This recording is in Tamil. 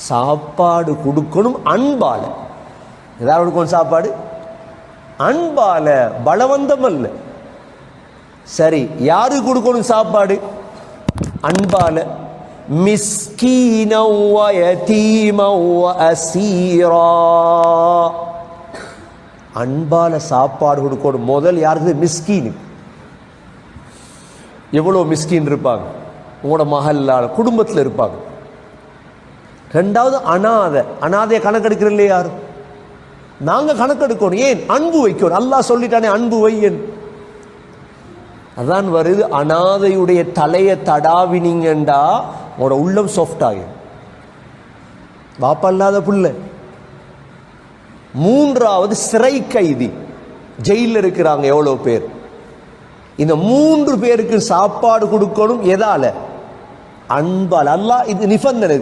சாப்பாடு கொடுக்கணும் அன்பால. ஏதாவது கொடுக்கணும் சாப்பாடு அன்பால, பலவந்தம் அல்ல. சரி, யாரு கொடுக்கணும் சாப்பாடு? அன்பால. மிஸ்கீனன் வ யதீமன் வ அஸீரா. அன்பால சாப்பாடு கொடுக்கணும். முதல் யாருக்கு? மிஸ்கீனு. எவ்வளோ மிஸ்கீன் இருப்பாங்க உங்களோட மஹல்லால, குடும்பத்தில் இருப்பாங்க. ரெண்டாவது அனாதை. அனாதையை கணக்கெடுக்கிற இல்லையா யாரும்? நாங்க கணக்கெடுக்கணும். ஏன்? அன்பு வைக்கணும். அல்லாஹ் சொல்லிட்டானே அன்பு வையன். அதான் வருது, அனாதையுடைய தலையை தடாவினீங்கண்டா உங்களோட உள்ளம் சாஃப்ட் ஆகும். பாப்பா இல்லாத புள்ள. மூன்றாவது சிறை கைதி, ஜெயிலில் இருக்கிறாங்க எவ்வளோ பேர். இந்த 3 பேருக்கு சாப்பாடு கொடுக்கணும். எதால? அன்பால். அல்லாஹ் இது நிபந்தனை.